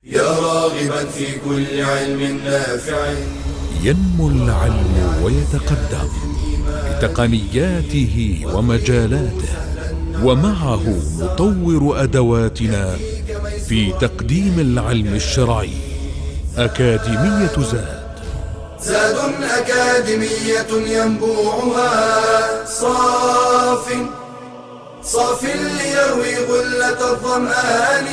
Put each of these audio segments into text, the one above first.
يا راغبا في كل علم نافع. ينمو العلم ويتقدم بتقنياته ومجالاته، ومعه نطور أدواتنا في تقديم العلم الشرعي. أكاديمية زاد أكاديمية ينبوعها صاف ليروي غلة الظمآن.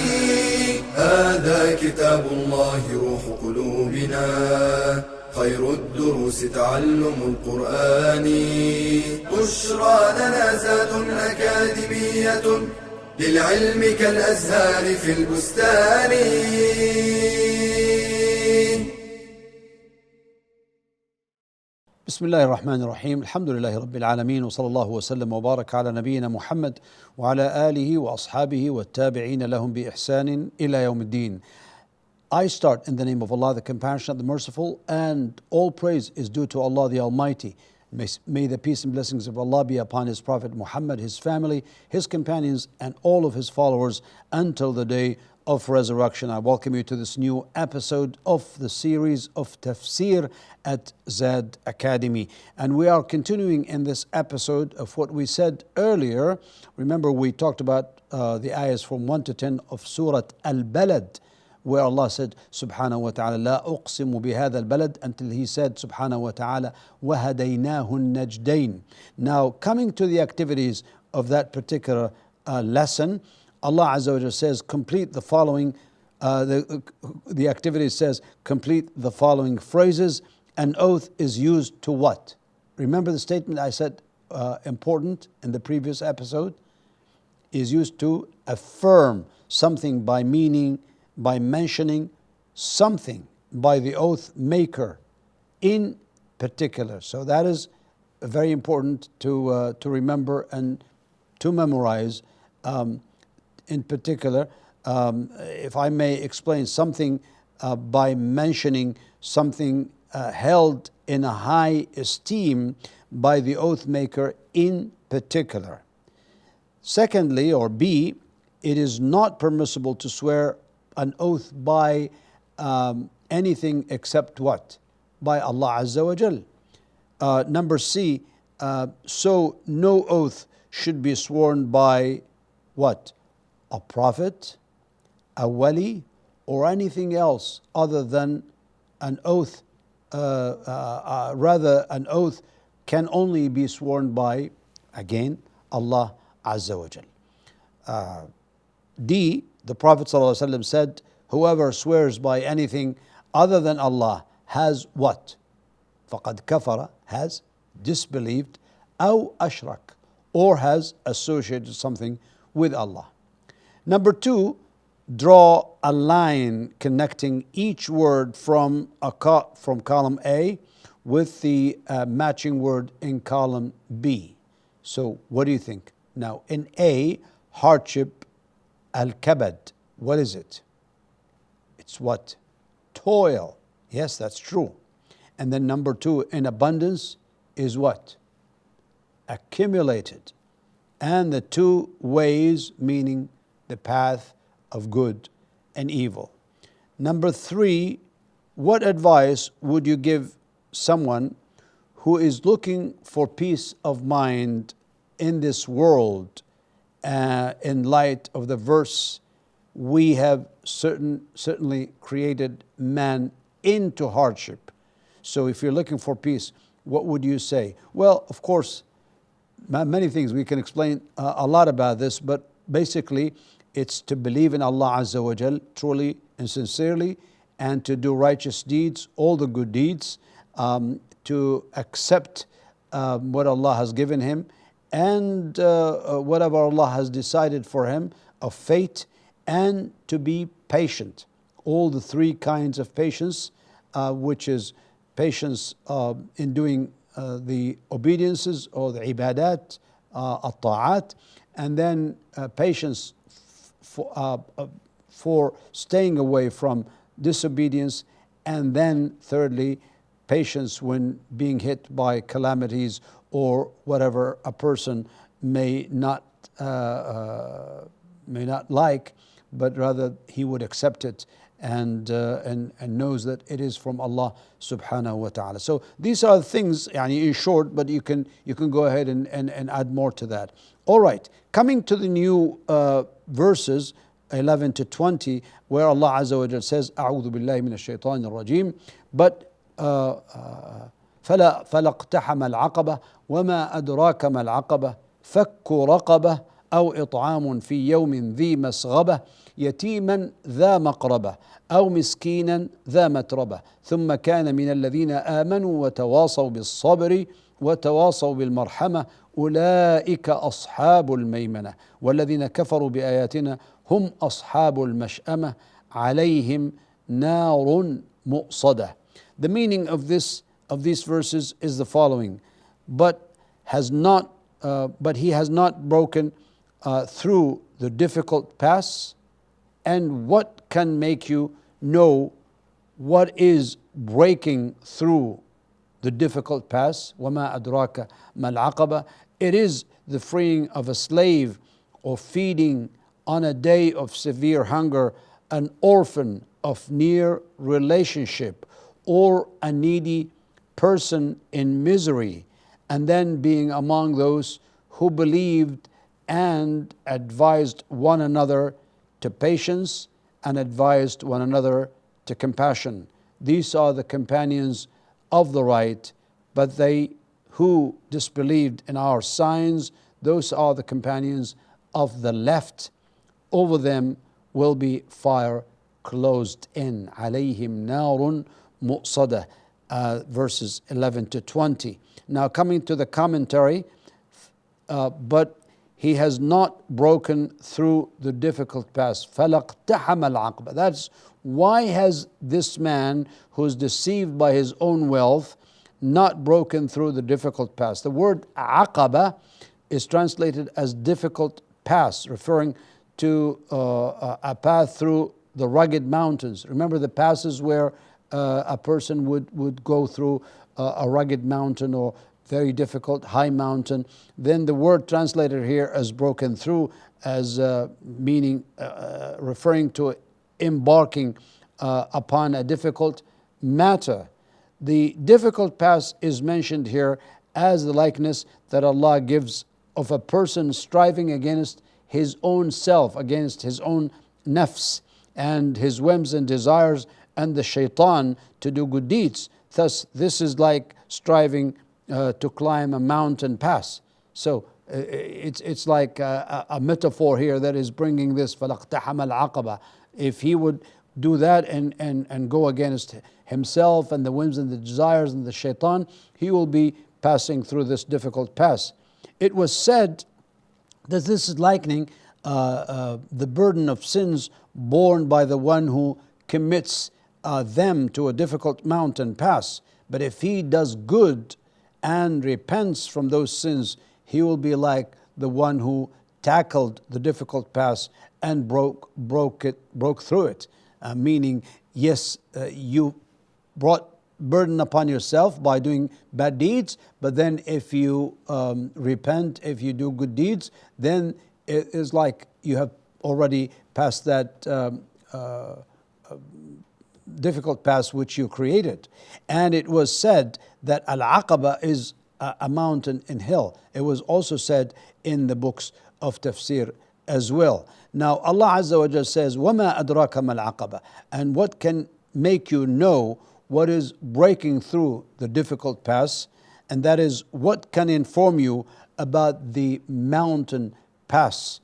هذا كتاب الله روح قلوبنا، خير الدروس تعلم القرآن. بشرى لنا زاد أكاديمية للعلم كالأزهار في البستان. بسم الله الرحمن الرحيم. الحمد لله رب العالمين، وصلى الله وسلم وبارك على نبينا محمد وعلى آله وأصحابه والتابعين لهم بإحسان إلى يوم الدين. I start in the name of Allah, the Compassionate, the Merciful, and all praise is due to Allah the Almighty. May the peace and blessings of Allah be upon His Prophet Muhammad, his family, his companions, and all of his followers until the day of resurrection. I welcome you to this new episode of the series of Tafsir at Zad Academy. And we are continuing in this episode of what we said earlier. Remember, we talked about the ayahs from 1 to 10 of Surah Al-Balad, where Allah said, Subhanahu wa ta'ala, لا أقسم بهذا البلد, until He said, Subhanahu wa ta'ala, وهديناه النجدين. Now, coming to the activities of that particular lesson, Allah Azza wa Jalla says, complete the following, the activity says, complete the following phrases. An oath is used to what? Remember the statement I said, important in the previous episode? Is used to affirm something by meaning, by mentioning something by the oath maker in particular. So that is very important to remember and to memorize. In particular, if I may explain something by mentioning something held in a high esteem by the oath maker in particular. Secondly, or B, it is not permissible to swear an oath by anything except what? By Allah Azza wa Jal. Number C, so no oath should be sworn by what? A prophet, a wali, or anything else other than an oath. Rather, an oath can only be sworn by, again, Allah Azza wa Jal. D, the Prophet ﷺ said, whoever swears by anything other than Allah has what? فَقَدْ كَفَرَ, has disbelieved, أَوْ أَشْرَكَ, or has associated something with Allah. Number 2, draw a line connecting each word from column A with the matching word in column B. So what do you think? Now in A, hardship, al-kabad, what is it? It's what? Toil. Yes, that's true. And then number 2, in abundance is what? Accumulated. And the two ways, meaning the path of good and evil. Number 3, what advice would you give someone who is looking for peace of mind in this world, in light of the verse, we have certainly created man into hardship. So if you're looking for peace, what would you say? Well, of course, many things we can explain a lot about this, but basically it's to believe in Allah Azza wa Jal truly and sincerely, and to do righteous deeds, all the good deeds, to accept what Allah has given him, and whatever Allah has decided for him of fate, and to be patient. All the 3 kinds of patience, which is patience in doing the obediences or the ibadat, at-ta'at, and then patience for staying away from disobedience, and then thirdly, patience when being hit by calamities or whatever a person may not like, but rather he would accept it and knows that it is from Allah subhanahu wa ta'ala. So these are the things يعني in short, but you can go ahead and add more to that. All right, coming to the new verses 11 to 20, where Allah Azza wa Jalla says أعوذ بالله من الشيطان الرجيم, but فلا اقتحم العقبة وما أدراك ما العقبة فك رقبة أو إطعام في يوم ذي مسغبة يتيما ذا مقربة أو مسكينا ذا متربة ثم كان من الذين آمنوا وتواصوا بالصبر وتواصوا بالمرحمة أولئك أصحاب الميمنة والذين كفروا بآياتنا هم أصحاب المشأمة عليهم نار مؤصدة. The meaning of these verses is the following: but he has not broken through the difficult pass. And what can make you know what is breaking through the difficult pass? وَمَا أَدْرَاكَ مَا الْعَقَبَةِ. It is the freeing of a slave, or feeding on a day of severe hunger an orphan of near relationship, or a needy person in misery, and then being among those who believed and advised one another to patience and advised one another to compassion. These are the companions of the right, but they who disbelieved in our signs, those are the companions of the left. Over them will be fire closed in. عليهم نار مؤصدة. Verses 11 to 20. Now coming to the commentary, but he has not broken through the difficult pass. فَلَقْتَحَمَ الْعَقْبَةِ. That's why has this man who's deceived by his own wealth not broken through the difficult pass? The word aqaba is translated as difficult pass, referring to a path through the rugged mountains. Remember the passes where a person would go through a rugged mountain or very difficult high mountain. Then the word translated here as broken through, as meaning referring to embarking upon a difficult matter. The difficult pass is mentioned here as the likeness that Allah gives of a person striving against his own self, against his own nafs and his whims and desires and the shaitan to do good deeds. Thus, this is like striving to climb a mountain pass. So it's like a metaphor here that is bringing this فَلَقْتَحَمَ الْعَقَبَةِ. If he would do that and go against himself and the whims and the desires and the shaitan, he will be passing through this difficult pass. It was said that this is likening the burden of sins borne by the one who commits them to a difficult mountain pass. But if he does good and repents from those sins, he will be like the one who tackled the difficult pass and broke through it. Meaning, yes, you brought burden upon yourself by doing bad deeds, but then if you repent, if you do good deeds, then it is like you have already passed that difficult pass which you created. And it was said that Al-Aqaba is a mountain in hell. It was also said in the books of Tafsir as well. Now Allah Azza wa Jalla says, وَمَا أَدْرَاكَ مَا الْعَقَبَةِ. And what can make you know what is breaking through the difficult pass? And that is, what can inform you about the mountain pass?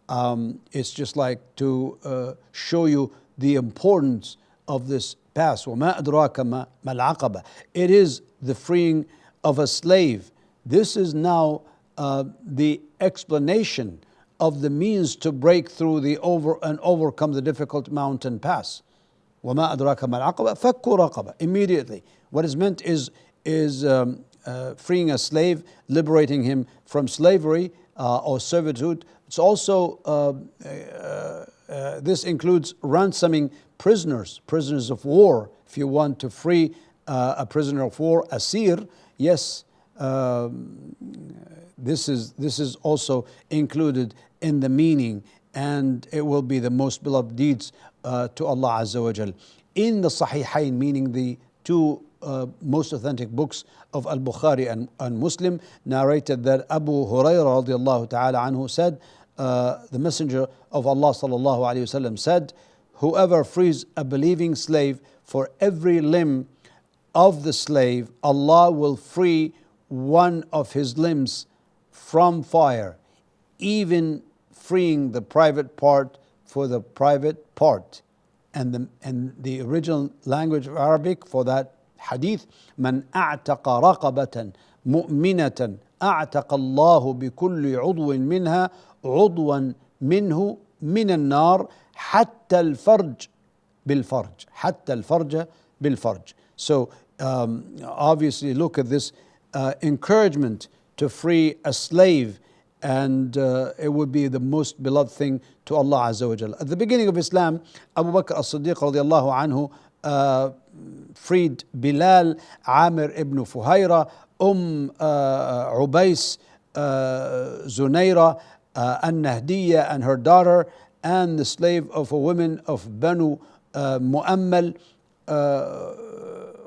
It's just like to show you the importance of this pass. وَمَا أَدْرَاكَ مَا الْعَقَبَةِ. It is the freeing of a slave. This is now the explanation of the means to break through and overcome the difficult mountain pass. وَمَا أَدْرَاكَ مَا الْعَقَبَةِ فَكُّ رَقَبَةٍ. Immediately. What is meant is freeing a slave, liberating him from slavery or servitude. It's also, this includes ransoming prisoners of war. If you want to free a prisoner of war, asir, yes, this is also included in the meaning, and it will be the most beloved deeds to Allah Azza wa Jal. In the Sahihain, meaning the two most authentic books of Al-Bukhari and Muslim, narrated that Abu Hurairah radiallahu ta'ala anhu said, the Messenger of Allah sallallahu alayhi wasallam said, whoever frees a believing slave, for every limb of the slave, Allah will free one of his limbs from fire, even freeing the private part for the private part. And the original language of Arabic for that hadith, من أعتق رقبة مؤمنة أعتق الله بكل عضو منها عضوا منه من النار حتى الفرج بالفرج حتى الفرج بالفرج. So obviously look at this encouragement to free a slave, and it would be the most beloved thing to Allah Azza wa Jal. At the beginning of Islam, Abu Bakr as-Siddiq radiallahu anhu freed Bilal, Amir ibn Fuhayra, Ubays, Zunaira, An-Nahdiyya and her daughter, and the slave of a woman of Banu Mu'ammal,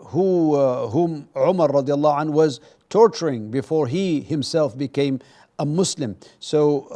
whom Umar radiallahu anhu was torturing before he himself became a Muslim. So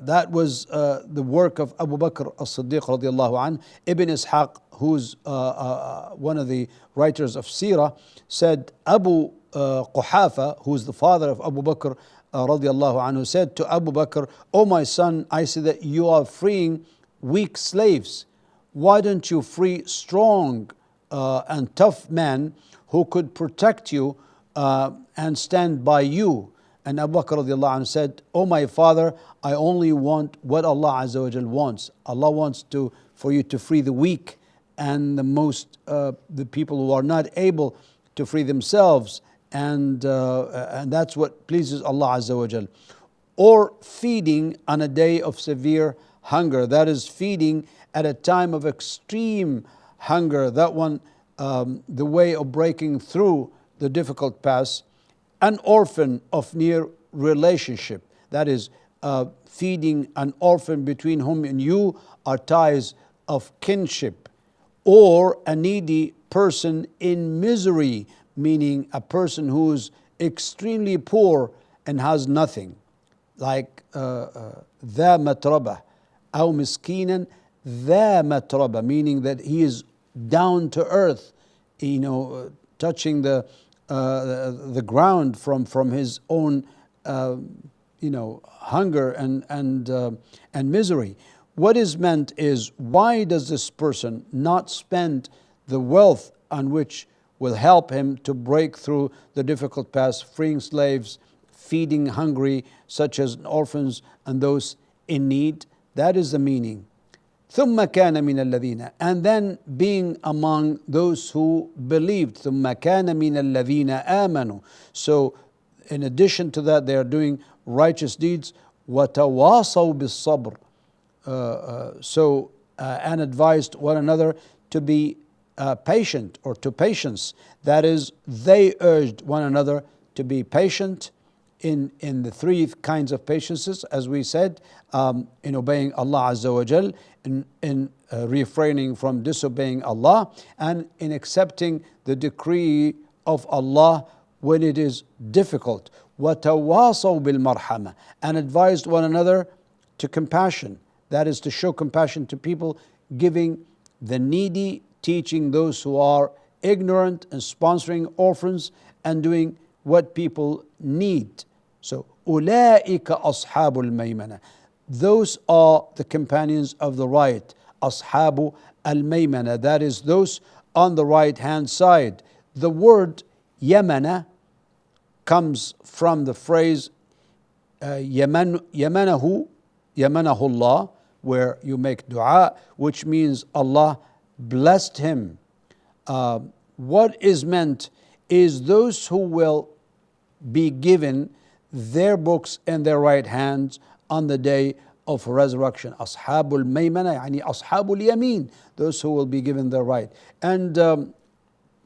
that was the work of Abu Bakr as-Siddiq radiallahu anhu. Ibn Ishaq, who's one of the writers of Seerah, said Abu Quhafa, who's the father of Abu Bakr radiallahu anhu, said to Abu Bakr, "O my son, I see that you are freeing weak slaves. Why don't you free strong and tough men who could protect you and stand by you?" And Abu Bakr radiallahu anhu said, "O my father, I only want what Allah Azza wa Jal wants. Allah wants for you to free the weak and the people who are not able to free themselves, and that's what pleases Allah Azza wa Jal." Or feeding on a day of severe hunger, that is feeding at a time of extreme hunger, that one the way of breaking through the difficult pass. An orphan of near relationship, that is feeding an orphan between whom and you are ties of kinship. Or a needy person in misery, meaning a person who's extremely poor and has nothing, like ذا متربة أو مسكينا ذا متربة, meaning that he is down to earth, touching the ground from his own hunger and misery. What is meant is, why does this person not spend the wealth on which will help him to break through the difficult path, freeing slaves, feeding hungry, such as orphans and those in need? That is the meaning. ثم كان من الذين, and then being among those who believed. ثم كان من الذين آمنوا. So in addition to that, they are doing righteous deeds. وتواصوا بالصبر. And advised one another to be patient, or to patience. That is, they urged one another to be patient in the three kinds of patiences, as we said, in obeying Allah Azza wa Jal, in refraining from disobeying Allah, and in accepting the decree of Allah when it is difficult. وَتَوَاصَوْا بِالْمَرْحَمَةِ, and advised one another to compassion. That is, to show compassion to people, giving the needy, teaching those who are ignorant, and sponsoring orphans, and doing what people need. So, أُولَٰئِكَ أَصْحَابُ الْمَيْمَنَةِ, those are the companions of the right. أَصْحَابُ الْمَيْمَنَةِ, that is, those on the right hand side. The word يَمَنَ comes from the phrase يَمَنَهُ Allah, where you make dua, which means Allah blessed him. What is meant is those who will be given their books in their right hands on the day of resurrection. Ashabul Maymana, yani Ashabul Yamin, those who will be given their right. And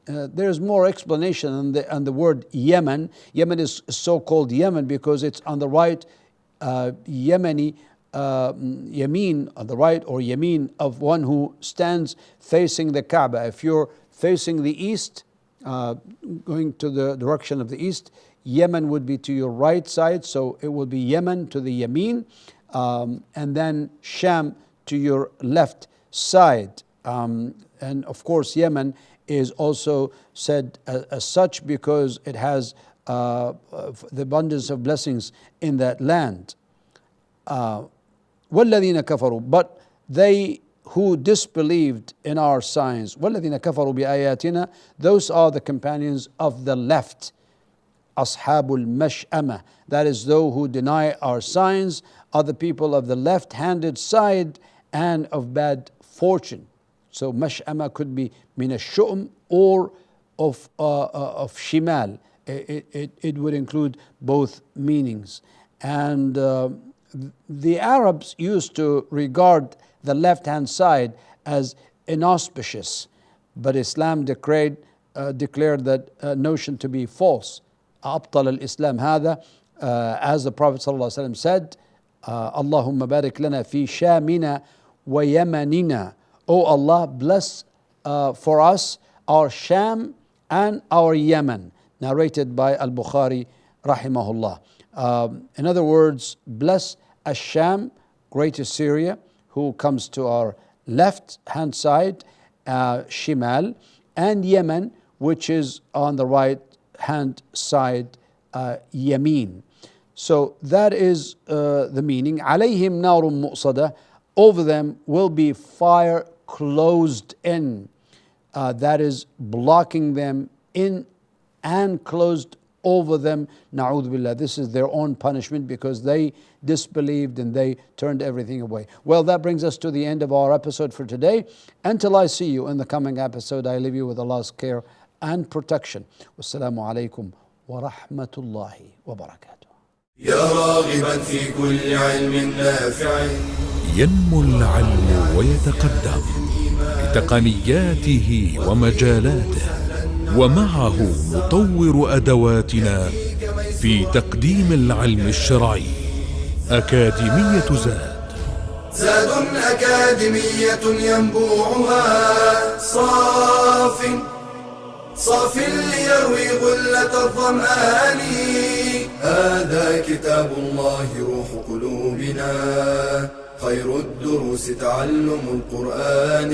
there's more explanation on the word Yemen. Yemen is so called Yemen because it's on the right, Yemeni, yameen on the right, or yameen of one who stands facing the Kaaba. If you're facing the east, going to the direction of the east, Yemen would be to your right side, so it will be Yemen to the yameen, and then Sham to your left side. And of course, Yemen is also said as such because it has the abundance of blessings in that land. وَالَّذِينَ كَفَرُوا, but they who disbelieved in our signs, وَالَّذِينَ كَفَرُوا بِآيَاتِنَا, those are the companions of the left, أصحاب المشأمة, that is those who deny our signs are the people of the left-handed side and of bad fortune. So mash'ama could be min ash-shu'm or of shimal. It would include both meanings. And the Arabs used to regard the left-hand side as inauspicious, but Islam declared that notion to be false. أبطل الإسلام هذا, as the Prophet ﷺ said, Allahumma barik lana fi shamina wa yamanina. O Allah, bless for us our Sham and our Yemen. Narrated by Al-Bukhari rahimahullah. In other words, bless Ash-Sham, Greater Syria, who comes to our left hand side, Shimal, and Yemen, which is on the right hand side, Yameen. So that is the meaning. عليهم نار مؤصدة, over them will be fire closed in, that is blocking them in and closed over them. Na'udhu billah. This is their own punishment because they disbelieved and they turned everything away. Well, that brings us to the end of our episode for today. Until I see you in the coming episode, I leave you with Allah's care and protection. Wassalamu alaikum wa rahmatullahi wa barakatuh. يا راغبا في كل علم نافع ينمو العلم ويتقدم بتقنياته ومجالاته، ومعه نطور أدواتنا في تقديم العلم الشرعي. أكاديمية زاد أكاديمية ينبوعها صاف ليروي غلة الظمآن. هذا كتاب الله روح قلوبنا، خير الدروس تعلم القرآن.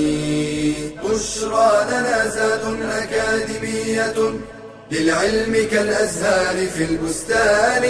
بشرى لنا زاد أكاديمية للعلم كالأزهار في البستان.